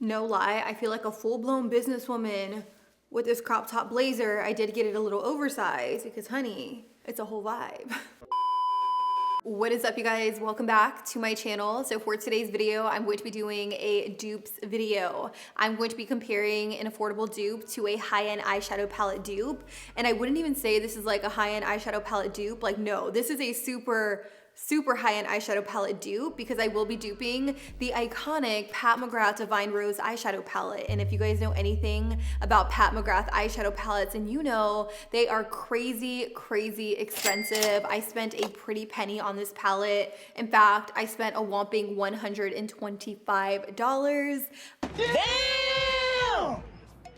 No lie, I feel like a full-blown businesswoman with this crop top blazer. I did get it a little oversized because, honey, it's a whole vibe. What is up, you guys? Welcome back to my channel. So for today's video, I'm going to be doing a dupes video. I'm going to be comparing an affordable dupe to a high-end eyeshadow palette dupe. And I wouldn't even say this is like a high-end eyeshadow palette dupe. Like, no, this is a super high-end eyeshadow palette dupe because I will be duping the iconic Pat McGrath Divine Rose eyeshadow palette. And if you guys know anything about Pat McGrath eyeshadow palettes, and you know they are crazy expensive. I spent a pretty penny on this palette. In fact, I spent a whopping $125. Damn!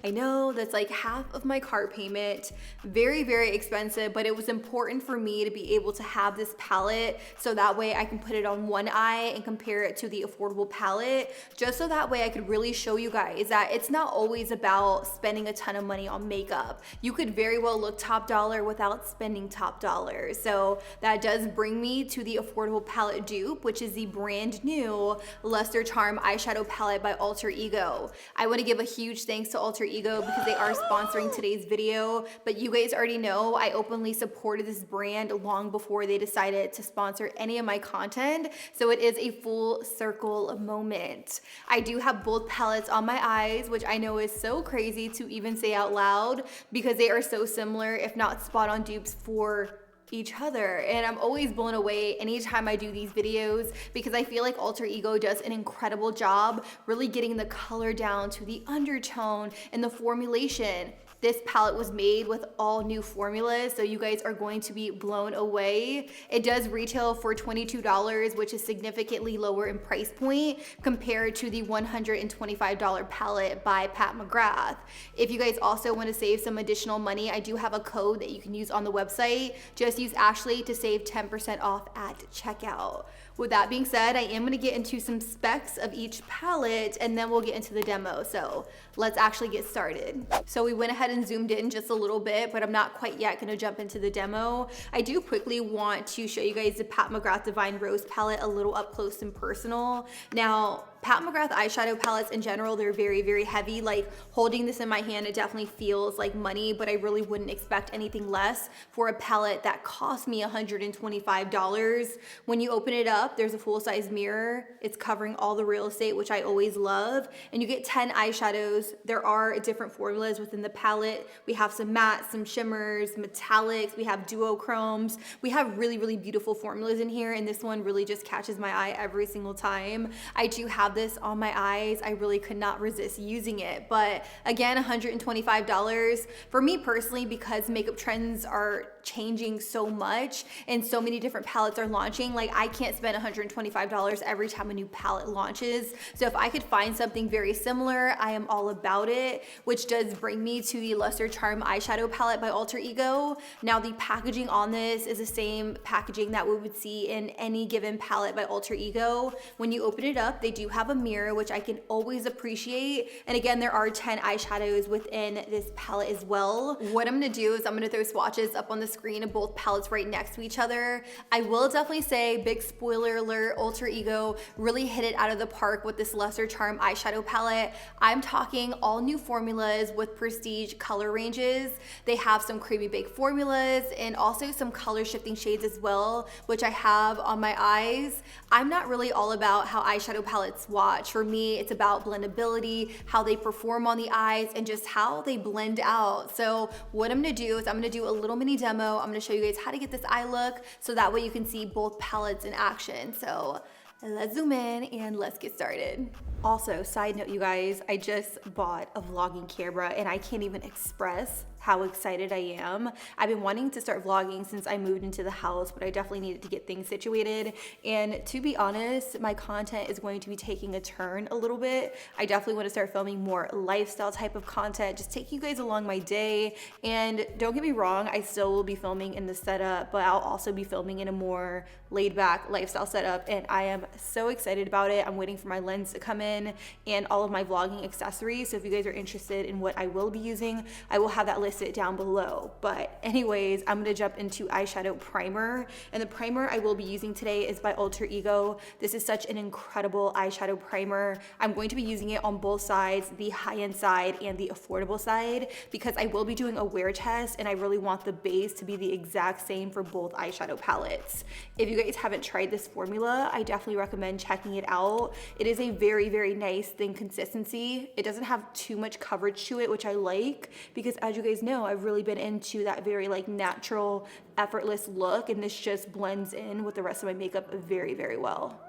I know that's like half of my car payment. Very expensive, but it was important for me to be able to have this palette so that way I can put it on one eye and compare it to the affordable palette, just so that way I could really show you guys that it's not always about spending a ton of money on makeup. You could very well look top dollar without spending top dollar. So that does bring me to the affordable palette dupe, which is the brand new Luster Charm eyeshadow palette by Alter Ego. I want to give a huge thanks to Alter Ego because they are sponsoring today's video, but you guys already know I openly supported this brand long before they decided to sponsor any of my content, so it is a full circle moment. I do have both palettes on my eyes, which I know is so crazy to even say out loud because they are so similar, if not spot on dupes for each other. And I'm always blown away anytime I do these videos because I feel like Alter Ego does an incredible job really getting the color down to the undertone and the formulation. This palette was made with all new formulas, so you guys are going to be blown away. It does retail for $22, which is significantly lower in price point compared to the $125 palette by Pat McGrath. If you guys also want to save some additional money, I do have a code that you can use on the website. Just use Ashley to save 10% off at checkout. With that being said, I am going to get into some specs of each palette and then we'll get into the demo. So let's actually get started. So we went ahead and zoomed in just a little bit, but I'm not quite yet going to jump into the demo. I do quickly want to show you guys the Pat McGrath Divine Rose palette a little up close and personal. Now, Pat McGrath eyeshadow palettes in general, they're very heavy. Like holding this in my hand, it definitely feels like money, but I really wouldn't expect anything less for a palette that cost me $125. When you open it up, there's a full-size mirror. It's covering all the real estate, which I always love. And you get 10 eyeshadows. There are different formulas within the palette. We have some mattes, some shimmers, metallics. We have duochromes. We have really beautiful formulas in here. And this one really just catches my eye every single time. I do have this on my eyes. I really could not resist using it. But again, $125 for me personally, because makeup trends are changing so much and so many different palettes are launching. Like I can't spend $125 every time a new palette launches. So if I could find something very similar, I am all about it, which does bring me to the Luster Charm eyeshadow palette by Alter Ego. Now the packaging on this is the same packaging that we would see in any given palette by Alter Ego. When you open it up, they do have a mirror, which I can always appreciate. And again, there are 10 eyeshadows within this palette as well. What I'm gonna do is I'm gonna throw swatches up on the screen of both palettes right next to each other. I will definitely say, big spoiler alert, Alter Ego really hit it out of the park with this Luster Charm eyeshadow palette. I'm talking all new formulas with prestige color ranges. They have some creamy baked formulas and also some color shifting shades as well, which I have on my eyes. I'm not really all about how eyeshadow palettes swatch. For me, it's about blendability, how they perform on the eyes, and just how they blend out. So what I'm gonna do is I'm gonna do a little mini demo. I'm gonna show you guys how to get this eye look so that way you can see both palettes in action. So let's zoom in and let's get started. Also, side note, you guys, I just bought a vlogging camera and I can't even express how excited I am. I've been wanting to start vlogging since I moved into the house, but I definitely needed to get things situated. And to be honest, my content is going to be taking a turn a little bit. I definitely want to start filming more lifestyle type of content, just taking you guys along my day. And don't get me wrong, I still will be filming in the setup, but I'll also be filming in a more laid back lifestyle setup. And I am so excited about it. I'm waiting for my lens to come in and all of my vlogging accessories. So if you guys are interested in what I will be using, I will have that list list it down below. But anyways, I'm gonna jump into eyeshadow primer. And the primer I will be using today is by Alter Ego. This is such an incredible eyeshadow primer. I'm going to be using it on both sides, the high-end side and the affordable side, because I will be doing a wear test and I really want the base to be the exact same for both eyeshadow palettes. If you guys haven't tried this formula, I definitely recommend checking it out. It is a very, very nice thin consistency. It doesn't have too much coverage to it, which I like, because as you guys know, I've really been into that very like natural, effortless look, and this just blends in with the rest of my makeup very, very well.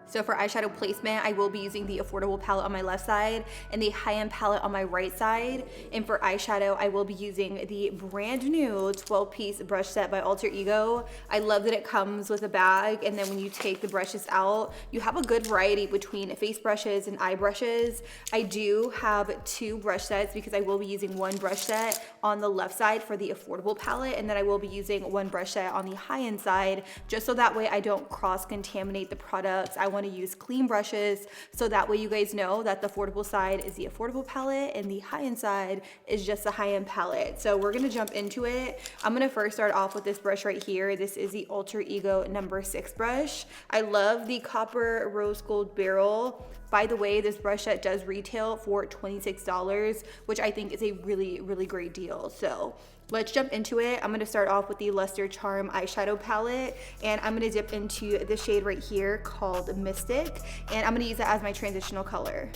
So for eyeshadow placement, I will be using the affordable palette on my left side and the high-end palette on my right side. And for eyeshadow, I will be using the brand new 12-piece brush set by Alter Ego. I love that it comes with a bag, and then when you take the brushes out, you have a good variety between face brushes and eye brushes. I do have 2 brush sets because I will be using 1 brush set on the left side for the affordable palette, and then I will be using 1 brush set on the high-end side, just so that way I don't cross-contaminate the products. I want to use clean brushes, so that way you guys know that the affordable side is the affordable palette and the high-end side is just the high-end palette. So we're gonna jump into it. I'm gonna first start off with this brush right here. This is the Alter Ego number 6 brush. I love the copper rose gold barrel. By the way, this brush set does retail for $26, which I think is a really, really great deal. So let's jump into it. I'm gonna start off with the Luster Charm eyeshadow palette, and I'm gonna dip into the shade right here called Mystic, and I'm gonna use that as my transitional color.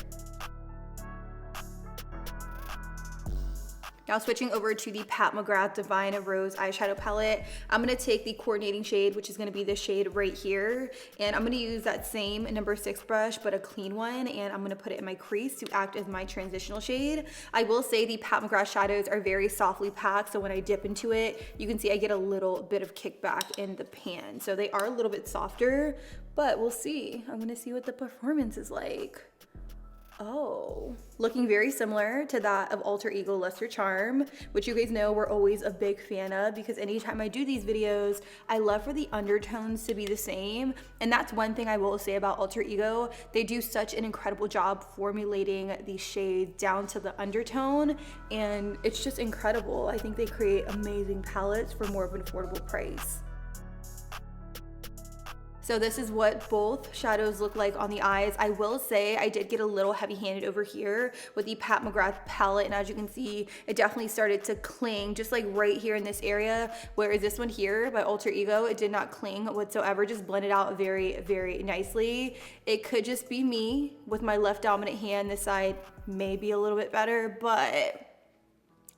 Now switching over to the Pat McGrath Divine Rose eyeshadow palette, I'm gonna take the coordinating shade, which is gonna be this shade right here, and I'm gonna use that same number 6 brush, but a clean one, and I'm gonna put it in my crease to act as my transitional shade. I will say the Pat McGrath shadows are very softly packed, so when I dip into it, you can see I get a little bit of kickback in the pan. So they are a little bit softer, but we'll see. I'm gonna see what the performance is like. Oh, looking very similar to that of Alter Ego Luster Charm, which you guys know we're always a big fan of, because anytime I do these videos, I love for the undertones to be the same. And that's one thing I will say about Alter Ego. They do such an incredible job formulating these shades down to the undertone, and it's just incredible. I think they create amazing palettes for more of an affordable price. So this is what both shadows look like on the eyes. I will say I did get a little heavy-handed over here with the Pat McGrath palette, and as you can see, it definitely started to cling just like right here in this area, whereas this one here by Alter Ego, it did not cling whatsoever, just blended out very, very nicely. It could just be me with my left dominant hand. This side may be a little bit better, but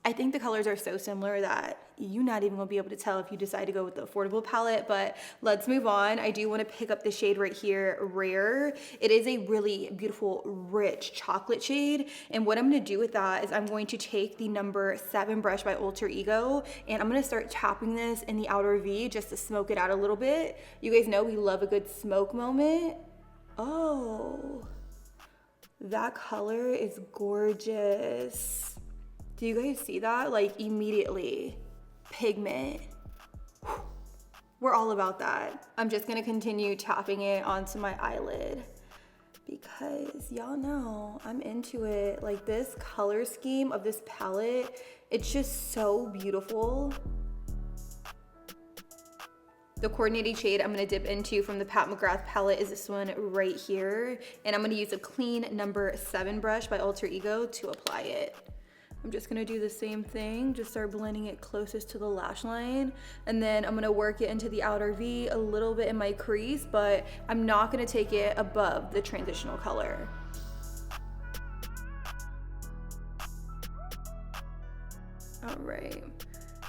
I think the colors are so similar that you're not even gonna be able to tell if you decide to go with the affordable palette. But let's move on. I do want to pick up the shade right here, Rare. It is a really beautiful, rich chocolate shade. And what I'm gonna do with that is I'm going to take the number 7 brush by Alter Ego, and I'm gonna start tapping this in the outer V just to smoke it out a little bit. You guys know we love a good smoke moment. Oh, that color is gorgeous. Do you guys see that? Like immediately. Pigment. We're all about that. I'm just gonna continue tapping it onto my eyelid because y'all know I'm into it. Like this color scheme of this palette, it's just so beautiful. The coordinating shade I'm gonna dip into from the Pat McGrath palette is this one right here, and I'm gonna use a clean number 7 brush by Alter Ego to apply it. I'm just gonna do the same thing, just start blending it closest to the lash line, and then I'm gonna work it into the outer V a little bit in my crease, but I'm not gonna take it above the transitional color. All right.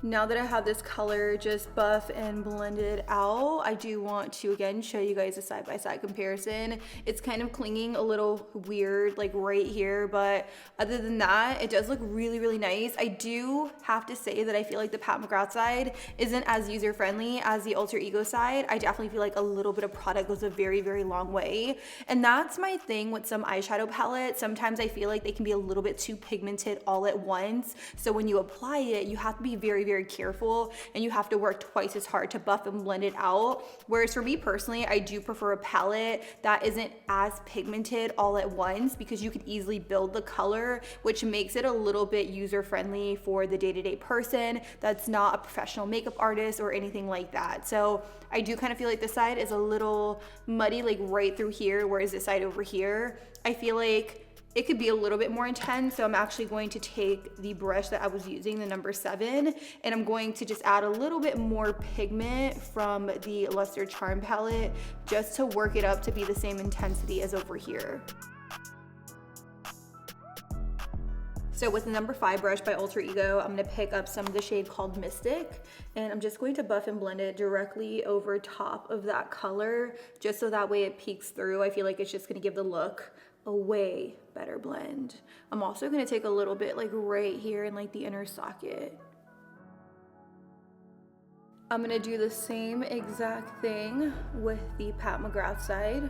Now that I have this color just buff and blended out, I do want to again show you guys a side-by-side comparison. It's kind of clinging a little weird like right here, but other than that, it does look really, really nice. I do have to say that I feel like the Pat McGrath side isn't as user-friendly as the Alter Ego side. I definitely feel like a little bit of product goes a very, very long way. And that's my thing with some eyeshadow palettes. Sometimes I feel like they can be a little bit too pigmented all at once. So when you apply it, you have to be very, very careful and you have to work twice as hard to buff and blend it out. Whereas for me personally, I do prefer a palette that isn't as pigmented all at once, because you could easily build the color, which makes it a little bit user-friendly for the day-to-day person that's not a professional makeup artist or anything like that. So I do kind of feel like this side is a little muddy, like right through here, whereas this side over here, I feel like it could be a little bit more intense. So I'm actually going to take the brush that I was using, the number 7, and I'm going to just add a little bit more pigment from the Luster Charm palette just to work it up to be the same intensity as over here. So with the number 5 brush by Alter Ego, I'm gonna pick up some of the shade called Mystic, and I'm just going to buff and blend it directly over top of that color, just so that way it peeks through. I feel like it's just gonna give the look a way better blend. I'm also gonna take a little bit like right here in like the inner socket. I'm gonna do the same exact thing with the Pat McGrath side.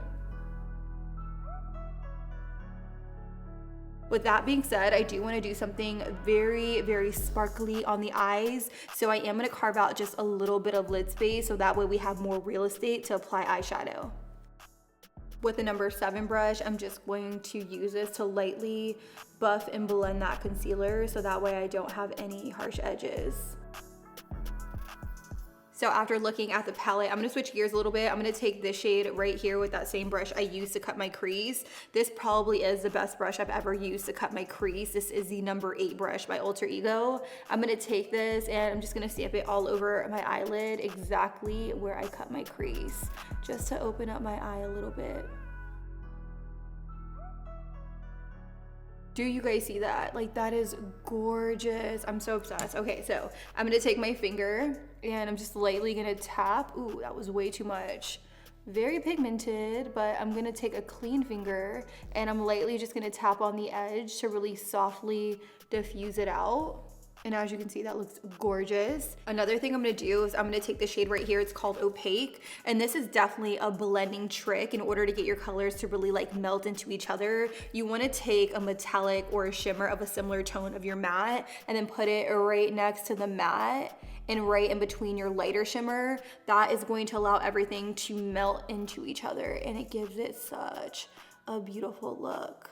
With that being said, I do want to do something very, very sparkly on the eyes. So I am going to carve out just a little bit of lid space so that way we have more real estate to apply eyeshadow. With the number 7 brush, I'm just going to use this to lightly buff and blend that concealer so that way I don't have any harsh edges. So after looking at the palette, I'm gonna switch gears a little bit. I'm gonna take this shade right here with that same brush I used to cut my crease. This probably is the best brush I've ever used to cut my crease. This is the number 8 brush by Alter Ego. I'm gonna take this and I'm just gonna stamp it all over my eyelid exactly where I cut my crease, just to open up my eye a little bit. Do you guys see that? Like, that is gorgeous. I'm so obsessed. Okay, so I'm gonna take my finger and I'm just lightly gonna tap. Ooh, that was way too much. Very pigmented, but I'm gonna take a clean finger and I'm lightly just gonna tap on the edge to really softly diffuse it out. And as you can see, that looks gorgeous. Another thing I'm gonna do is I'm gonna take the shade right here. It's called Opaque. And this is definitely a blending trick. In order to get your colors to really like melt into each other, you wanna take a metallic or a shimmer of a similar tone of your matte and then put it right next to the matte and right in between your lighter shimmer. That is going to allow everything to melt into each other and it gives it such a beautiful look.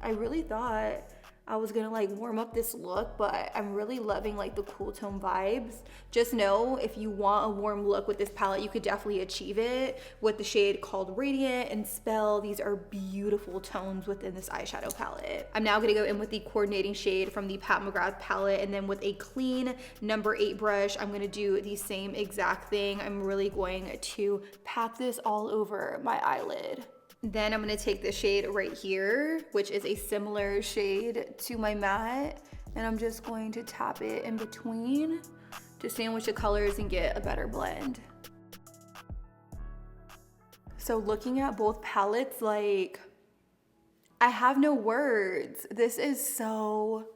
I really thought I was gonna like warm up this look, but I'm really loving like the cool tone vibes. Just know if you want a warm look with this palette, you could definitely achieve it with the shade called Radiant and Spell. These are beautiful tones within this eyeshadow palette. I'm now gonna go in with the coordinating shade from the Pat McGrath palette, and then with a clean number 8 brush, I'm gonna do the same exact thing. I'm really going to pack this all over my eyelid. Then I'm gonna take the shade right here, which is a similar shade to my matte, and I'm just going to tap it in between to sandwich the colors and get a better blend. So looking at both palettes, like, I have no words. This is so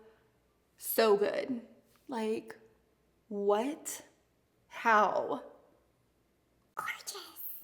good. Like, what? How? Gorgeous.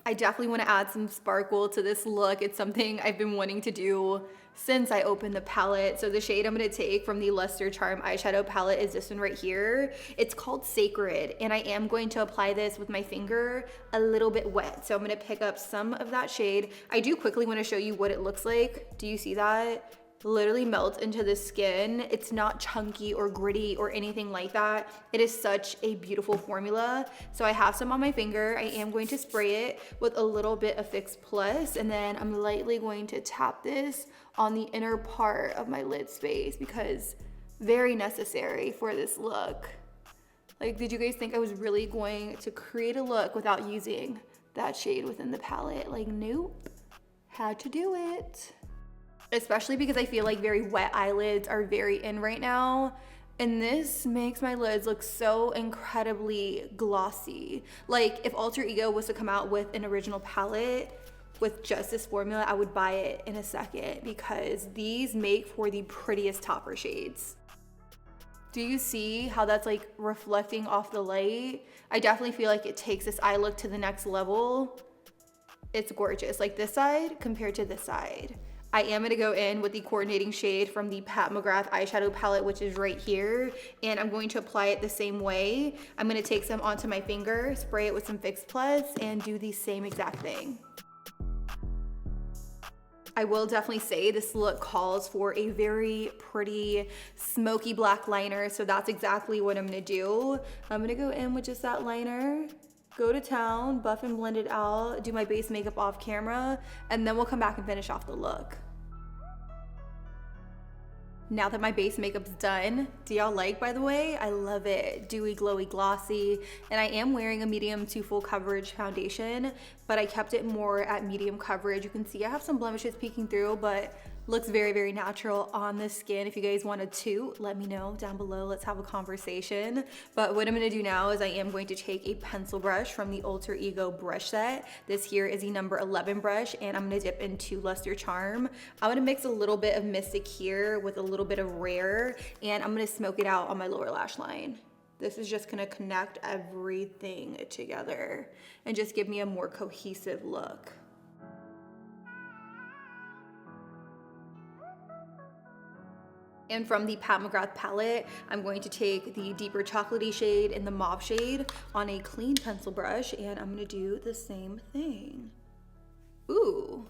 I definitely want to add some sparkle to this look. It's something I've been wanting to do since I opened the palette. So the shade I'm going to take from the Luster Charm eyeshadow palette is this one right here. It's called Sacred, and I am going to apply this with my finger a little bit wet. So I'm going to pick up some of that shade. I do quickly want to show you what it looks like. Do you see that? Literally melts into the skin. It's not chunky or gritty or anything like that. It is such a beautiful formula. So I have some on my finger. I am going to spray it with a little bit of Fix Plus, and then I'm lightly going to tap this on the inner part of my lid space because very necessary for this look. Like, did you guys think I was really going to create a look without using that shade within the palette? Like, nope, had to do it. Especially because I feel like very wet eyelids are very in right now. And this makes my lids look so incredibly glossy. Like, if Alter Ego was to come out with an original palette with just this formula, I would buy it in a second because these make for the prettiest topper shades. Do you see how that's like reflecting off the light? I definitely feel like it takes this eye look to the next level. It's gorgeous. Like this side compared to this side. I am gonna go in with the coordinating shade from the Pat McGrath eyeshadow palette, which is right here. And I'm going to apply it the same way. I'm gonna take some onto my finger, spray it with some Fix Plus, and do the same exact thing. I will definitely say this look calls for a very pretty smoky black liner, so that's exactly what I'm gonna do. I'm gonna go in with just that liner, go to town, buff and blend it out, do my base makeup off camera, and then we'll come back and finish off the look. Now that my base makeup's done, do y'all like, by the way? I love it. Dewy, glowy, glossy. And I am wearing a medium to full coverage foundation, but I kept it more at medium coverage. You can see I have some blemishes peeking through, but looks very, very natural on the skin. If you guys wanted to, let me know down below. Let's have a conversation. But what I'm gonna do now is I am going to take a pencil brush from the Alter Ego brush set. This here is the number 11 brush, and I'm gonna dip into Luster Charm. I'm gonna mix a little bit of Mystic here with a little bit of Rare, and I'm gonna smoke it out on my lower lash line. This is just gonna connect everything together and just give me a more cohesive look. And from the Pat McGrath palette, I'm going to take the deeper chocolatey shade and the mauve shade on a clean pencil brush, and I'm gonna do the same thing. Ooh,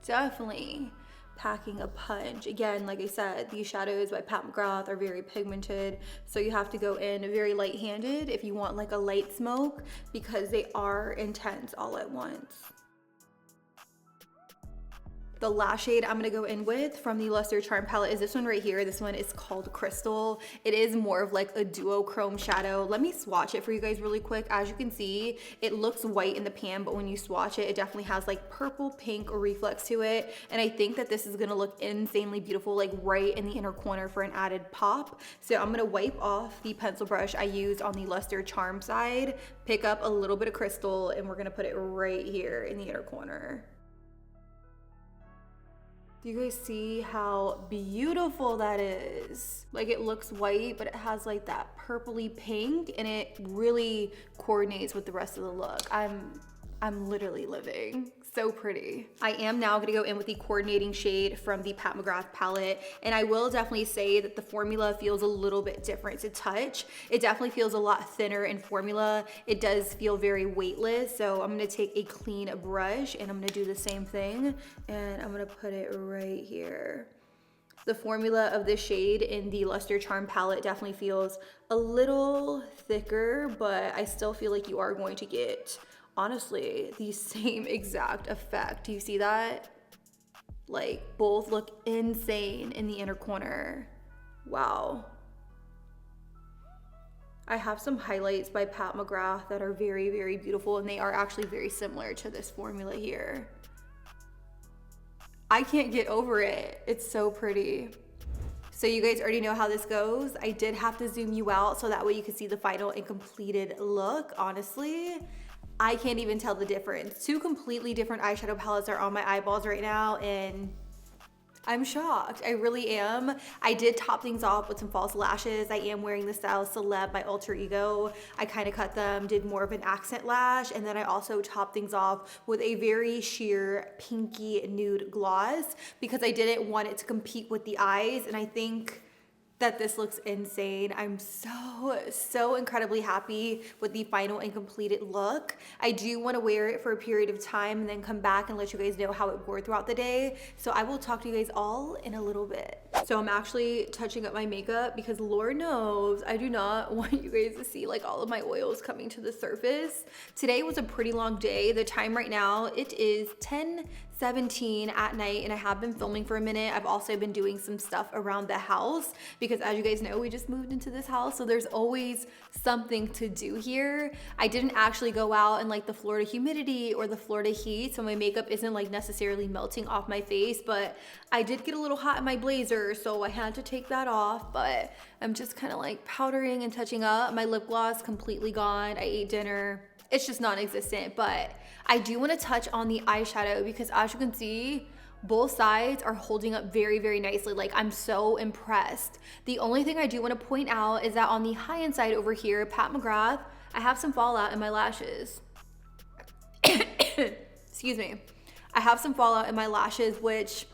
definitely packing a punch. Again, like I said, these shadows by Pat McGrath are very pigmented, so you have to go in very light-handed if you want like a light smoke, because they are intense all at once. The last shade I'm gonna go in with from the Luster Charm palette is this one right here. This one is called Crystal. It is more of like a duochrome shadow. Let me swatch it for you guys really quick. As you can see, it looks white in the pan, but when you swatch it, it definitely has like purple, pink reflex to it. And I think that this is gonna look insanely beautiful, like right in the inner corner for an added pop. So I'm gonna wipe off the pencil brush I used on the Luster Charm side, pick up a little bit of Crystal, and we're gonna put it right here in the inner corner. Do you guys see how beautiful that is? Like, it looks white, but it has like that purpley pink, and it really coordinates with the rest of the look. I'm literally living. So pretty. I am now gonna go in with the coordinating shade from the Pat McGrath palette, and I will definitely say that the formula feels a little bit different to touch. It definitely feels a lot thinner in formula. It does feel very weightless, so I'm gonna take a clean brush and I'm gonna do the same thing, and I'm gonna put it right here. The formula of this shade in the Luster Charm palette definitely feels a little thicker, but I still feel like you are going to get, honestly, the same exact effect. Do you see that? Like, both look insane in the inner corner. Wow. I have some highlights by Pat McGrath that are very, very beautiful, and they are actually very similar to this formula here. I can't get over it. It's so pretty. So you guys already know how this goes. I did have to zoom you out so that way you could see the final and completed look. Honestly, I can't even tell the difference. Two completely different eyeshadow palettes are on my eyeballs right now, and I'm shocked. I really am. I did top things off with some false lashes. I am wearing the Style Celeb by Alter Ego. I kind of cut them, did more of an accent lash, and then I also topped things off with a very sheer pinky nude gloss because I didn't want it to compete with the eyes, and I think that this looks insane. I'm so incredibly happy with the final and completed look. I do want to wear it for a period of time and then come back and let you guys know how it wore throughout the day. So I will talk to you guys all in a little bit. So I'm actually touching up my makeup because Lord knows I do not want you guys to see like all of my oils coming to the surface. Today was a pretty long day. The time right now, it is 10:17 at night, and I have been filming for a minute. I've also been doing some stuff around the house because, as you guys know, we just moved into this house, so there's always something to do here. I didn't actually go out in like the Florida humidity or the Florida heat, so my makeup isn't like necessarily melting off my face, but I did get a little hot in my blazer, so I had to take that off. But I'm just kind of like powdering and touching up. My lip gloss completely gone. I ate dinner. It's just non-existent, but I do want to touch on the eyeshadow because, as you can see, both sides are holding up very, very nicely. Like, I'm so impressed. The only thing I do want to point out is that on the high-end side over here, Pat McGrath, I have some fallout in my lashes. Excuse me. I have some fallout in my lashes, which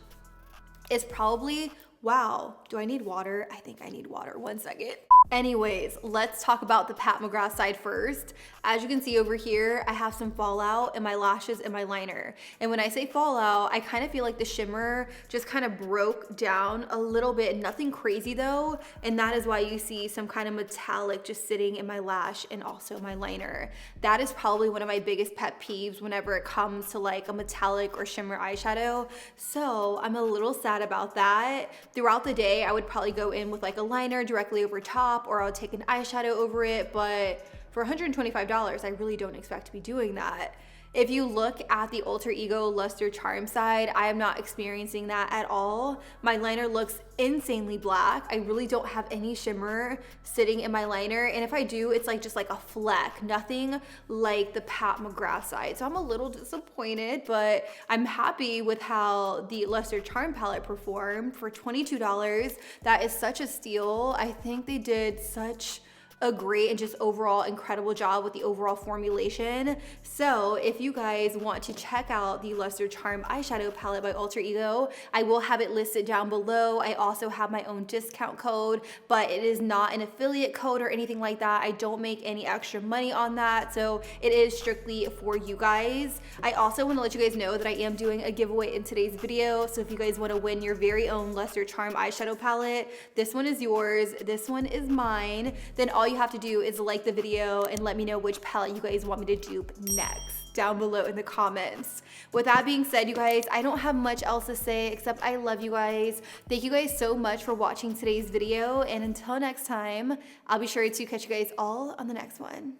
is probably, wow, do I need water? I think I need water, 1 second. Anyways, let's talk about the Pat McGrath side first. As you can see over here, I have some fallout in my lashes and my liner. And when I say fallout, I kind of feel like the shimmer just kind of broke down a little bit, nothing crazy though. And that is why you see some kind of metallic just sitting in my lash and also my liner. That is probably one of my biggest pet peeves whenever it comes to like a metallic or shimmer eyeshadow. So I'm a little sad about that. Throughout the day, I would probably go in with like a liner directly over top, or I'll take an eyeshadow over it, but for $125, I really don't expect to be doing that. If you look at the Alter Ego Luster Charm side, I am not experiencing that at all. My liner looks insanely black. I really don't have any shimmer sitting in my liner, and if I do, it's like just like a fleck, nothing like the Pat McGrath side. So I'm a little disappointed, but I'm happy with how the Luster Charm palette performed for $22. That is such a steal. I think they did such a great and just overall incredible job with the overall formulation. So if you guys want to check out the Luster Charm eyeshadow palette by Alter Ego, I will have it listed down below. I also have my own discount code, but it is not an affiliate code or anything like that. I don't make any extra money on that, so it is strictly for you guys. I also want to let you guys know that I am doing a giveaway in today's video, so if you guys want to win your very own Luster Charm eyeshadow palette, this one is yours, this one is mine. Then all you have to do is like the video and let me know which palette you guys want me to dupe next down below in the comments. With that being said, you guys, I don't have much else to say except I love you guys. Thank you guys so much for watching today's video, and until next time, I'll be sure to catch you guys all on the next one.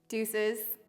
Deuces.